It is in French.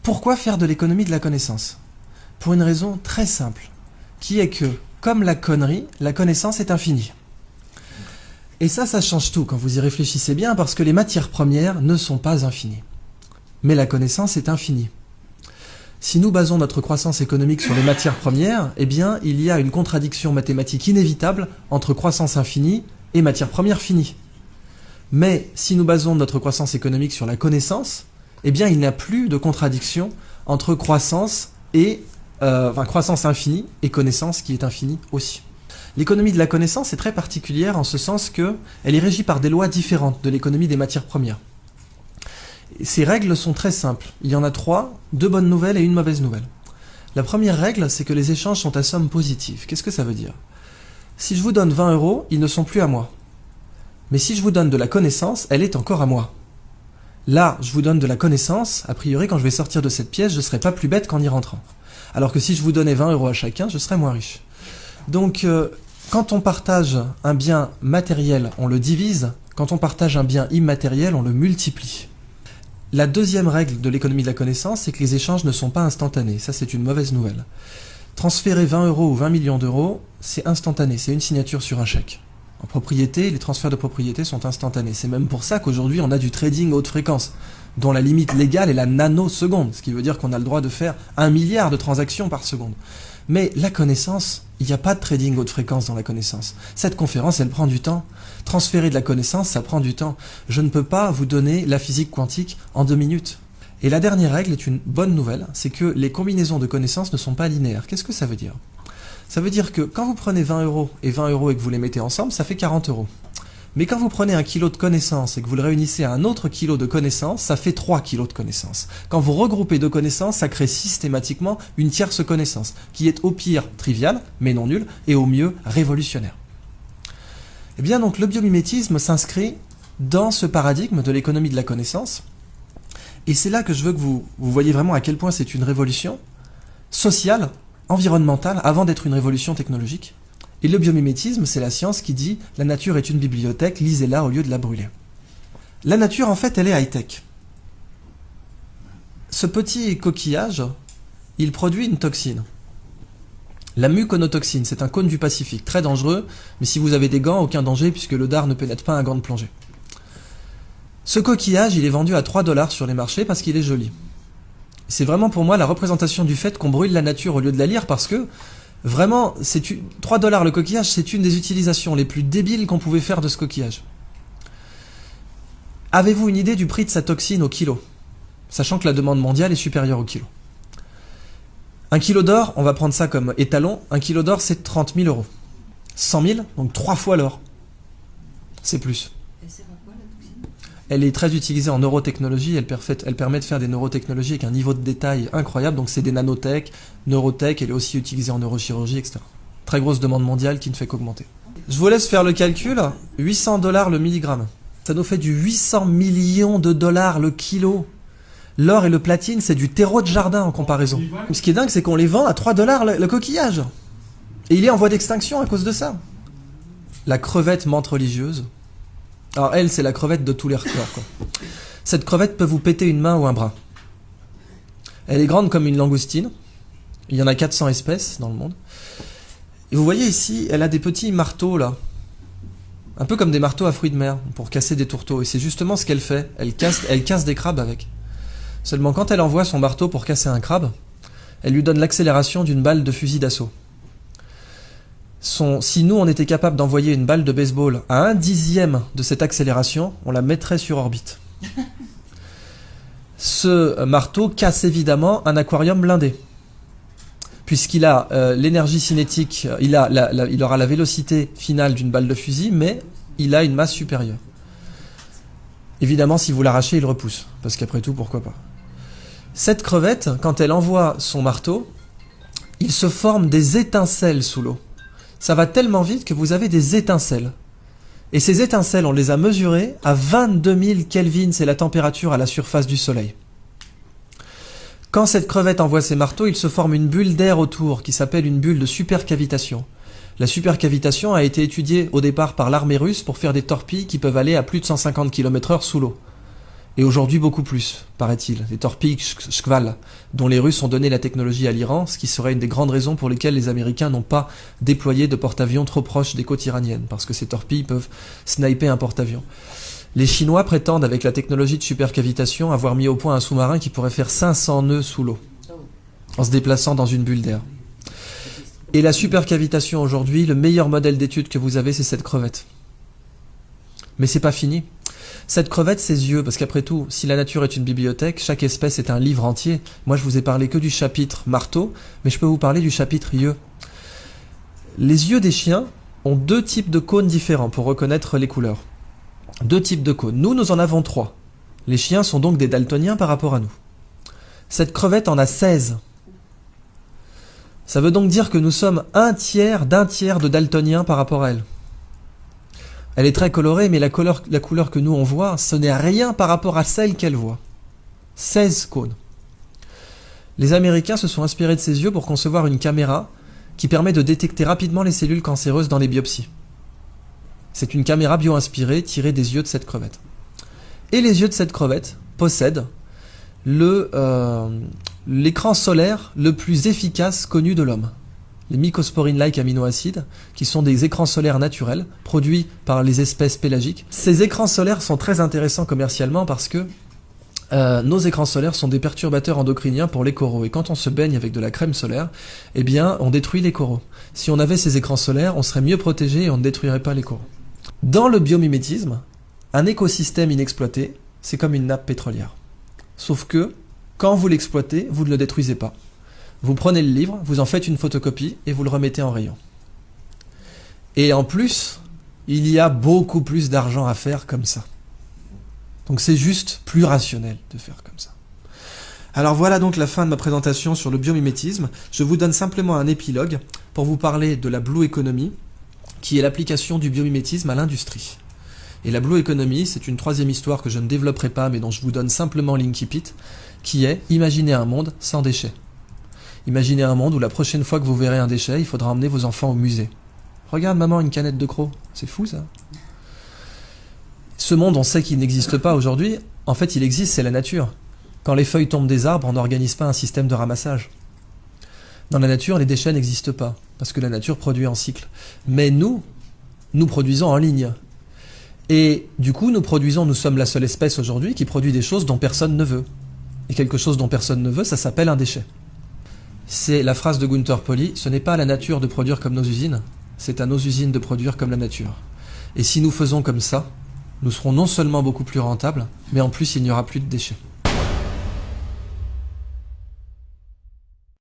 Pourquoi faire de l'économie de la connaissance? Pour une raison très simple, qui est que, comme la connerie, la connaissance est infinie. Et ça change tout quand vous y réfléchissez bien, parce que les matières premières ne sont pas infinies. Mais la connaissance est infinie. Si nous basons notre croissance économique sur les matières premières, eh bien, il y a une contradiction mathématique inévitable entre croissance infinie et matières premières finies. Mais si nous basons notre croissance économique sur la connaissance, eh bien, il n'y a plus de contradiction entre croissance infinie et connaissance qui est infinie aussi. L'économie de la connaissance est très particulière en ce sens qu'elle est régie par des lois différentes de l'économie des matières premières. Ces règles sont très simples. Il y en a 3, 2 bonnes nouvelles et une mauvaise nouvelle. La première règle, c'est que les échanges sont à somme positive. Qu'est-ce que ça veut dire? Si je vous donne 20 €, ils ne sont plus à moi. Mais si je vous donne de la connaissance, elle est encore à moi. Là, je vous donne de la connaissance, a priori, quand je vais sortir de cette pièce, je ne serai pas plus bête qu'en y rentrant. Alors que si je vous donnais 20 € à chacun, je serais moins riche. Donc, quand on partage un bien matériel, on le divise. Quand on partage un bien immatériel, on le multiplie. La deuxième règle de l'économie de la connaissance, c'est que les échanges ne sont pas instantanés. Ça, c'est une mauvaise nouvelle. Transférer 20 € ou 20 millions d'euros, c'est instantané, c'est une signature sur un chèque. En propriété, les transferts de propriété sont instantanés. C'est même pour ça qu'aujourd'hui, on a du trading haute fréquence, dont la limite légale est la nanoseconde, ce qui veut dire qu'on a le droit de faire 1 milliard de transactions par seconde. Mais la connaissance, il n'y a pas de trading haute fréquence dans la connaissance. Cette conférence, elle prend du temps. Transférer de la connaissance, ça prend du temps. Je ne peux pas vous donner la physique quantique en 2 minutes. Et la dernière règle est une bonne nouvelle, c'est que les combinaisons de connaissances ne sont pas linéaires. Qu'est-ce que ça veut dire? Ça veut dire que quand vous prenez 20 € et 20 € et que vous les mettez ensemble, ça fait 40 €. Mais quand vous prenez 1 kilo de connaissances et que vous le réunissez à un autre kilo de connaissances, ça fait 3 kilos de connaissances. Quand vous regroupez 2 connaissances, ça crée systématiquement une tierce connaissance, qui est au pire triviale, mais non nulle, et au mieux révolutionnaire. Eh bien donc le biomimétisme s'inscrit dans ce paradigme de l'économie de la connaissance, et c'est là que je veux que vous voyez vraiment à quel point c'est une révolution sociale, environnementale, avant d'être une révolution technologique. Et le biomimétisme, c'est la science qui dit « la nature est une bibliothèque, lisez-la au lieu de la brûler ». La nature, en fait, elle est high-tech. Ce petit coquillage, il produit une toxine. La muconotoxine, c'est un cône du Pacifique, très dangereux, mais si vous avez des gants, aucun danger, puisque le dard ne pénètre pas un gant de plongée. Ce coquillage, il est vendu à 3 $ sur les marchés parce qu'il est joli. C'est vraiment pour moi la représentation du fait qu'on brûle la nature au lieu de la lire, parce que vraiment, 3 $ le coquillage, c'est une des utilisations les plus débiles qu'on pouvait faire de ce coquillage. Avez-vous une idée du prix de sa toxine au kilo? Sachant que la demande mondiale est supérieure au kilo. 1 kilo d'or, on va prendre ça comme étalon, 1 kilo d'or c'est 30 000 €. 100 000, donc 3 fois l'or. C'est plus. Et c'est pourquoi la toxine? Elle est très utilisée en neurotechnologie, elle permet de faire des neurotechnologies avec un niveau de détail incroyable, donc c'est des nanotech, neurotech, elle est aussi utilisée en neurochirurgie, etc. Très grosse demande mondiale qui ne fait qu'augmenter. Je vous laisse faire le calcul, 800 $ le milligramme. Ça nous fait du 800 millions de dollars le kilo. L'or et le platine, c'est du terreau de jardin en comparaison. Ce qui est dingue, c'est qu'on les vend à 3 $ le coquillage. Et il est en voie d'extinction à cause de ça. La crevette menthe religieuse. Alors elle, c'est la crevette de tous les records, quoi. Cette crevette peut vous péter une main ou un bras. Elle est grande comme une langoustine. Il y en a 400 espèces dans le monde. Et vous voyez ici, elle a des petits marteaux là. Un peu comme des marteaux à fruits de mer pour casser des tourteaux. Et c'est justement ce qu'elle fait. Elle casse des crabes avec. Seulement quand elle envoie son marteau pour casser un crabe, elle lui donne l'accélération d'une balle de fusil d'assaut. Si nous on était capable d'envoyer une balle de baseball à 1/10 de cette accélération, on la mettrait sur orbite. Ce marteau casse évidemment un aquarium blindé, puisqu'il a l'énergie cinétique, il aura la vélocité finale d'une balle de fusil, mais il a une masse supérieure. Évidemment, si vous l'arrachez, il repousse, parce qu'après tout, pourquoi pas. Cette crevette, quand elle envoie son marteau, il se forme des étincelles sous l'eau. Ça va tellement vite que vous avez des étincelles. Et ces étincelles, on les a mesurées à 22 000 Kelvin, c'est la température à la surface du Soleil. Quand cette crevette envoie ses marteaux, il se forme une bulle d'air autour qui s'appelle une bulle de supercavitation. La supercavitation a été étudiée au départ par l'armée russe pour faire des torpilles qui peuvent aller à plus de 150 km/h sous l'eau. Et aujourd'hui beaucoup plus, paraît-il. Les torpilles Shkval, dont les Russes ont donné la technologie à l'Iran, ce qui serait une des grandes raisons pour lesquelles les Américains n'ont pas déployé de porte-avions trop proches des côtes iraniennes, parce que ces torpilles peuvent sniper un porte-avions. Les Chinois prétendent, avec la technologie de supercavitation, avoir mis au point un sous-marin qui pourrait faire 500 nœuds sous l'eau, en se déplaçant dans une bulle d'air. Et la supercavitation aujourd'hui, le meilleur modèle d'étude que vous avez, c'est cette crevette. Mais c'est pas fini. Cette crevette, ses yeux, parce qu'après tout, si la nature est une bibliothèque, chaque espèce est un livre entier. Moi, je vous ai parlé que du chapitre marteau, mais je peux vous parler du chapitre yeux. Les yeux des chiens ont 2 types de cônes différents pour reconnaître les couleurs. 2 types de cônes. Nous en avons 3. Les chiens sont donc des daltoniens par rapport à nous. Cette crevette en a 16. Ça veut donc dire que nous sommes un tiers d'un tiers de daltoniens par rapport à elle. Elle est très colorée, mais la couleur que nous on voit, ce n'est rien par rapport à celle qu'elle voit. 16 cônes. Les Américains se sont inspirés de ses yeux pour concevoir une caméra qui permet de détecter rapidement les cellules cancéreuses dans les biopsies. C'est une caméra bio-inspirée tirée des yeux de cette crevette. Et les yeux de cette crevette possèdent l'écran solaire le plus efficace connu de l'homme. Les mycosporine-like aminoacides, qui sont des écrans solaires naturels, produits par les espèces pélagiques. Ces écrans solaires sont très intéressants commercialement parce que nos écrans solaires sont des perturbateurs endocriniens pour les coraux. Et quand on se baigne avec de la crème solaire, eh bien, on détruit les coraux. Si on avait ces écrans solaires, on serait mieux protégé et on ne détruirait pas les coraux. Dans le biomimétisme, un écosystème inexploité, c'est comme une nappe pétrolière. Sauf que, quand vous l'exploitez, vous ne le détruisez pas. Vous prenez le livre, vous en faites une photocopie et vous le remettez en rayon. Et en plus, il y a beaucoup plus d'argent à faire comme ça. Donc c'est juste plus rationnel de faire comme ça. Alors voilà donc la fin de ma présentation sur le biomimétisme. Je vous donne simplement un épilogue pour vous parler de la Blue Economy, qui est l'application du biomimétisme à l'industrie. Et la Blue Economy, c'est une 3e histoire que je ne développerai pas, mais dont je vous donne simplement l'incipit, qui est imaginer un monde sans déchets. Imaginez un monde où la prochaine fois que vous verrez un déchet, il faudra emmener vos enfants au musée. Regarde maman, une canette de crocs. C'est fou ça. Ce monde, on sait qu'il n'existe pas aujourd'hui. En fait, il existe, c'est la nature. Quand les feuilles tombent des arbres, on n'organise pas un système de ramassage. Dans la nature, les déchets n'existent pas, parce que la nature produit en cycle. Mais nous produisons en ligne. Et du coup, nous sommes la seule espèce aujourd'hui qui produit des choses dont personne ne veut. Et quelque chose dont personne ne veut, ça s'appelle un déchet. C'est la phrase de Gunther Pauli, ce n'est pas à la nature de produire comme nos usines, c'est à nos usines de produire comme la nature. Et si nous faisons comme ça, nous serons non seulement beaucoup plus rentables, mais en plus il n'y aura plus de déchets.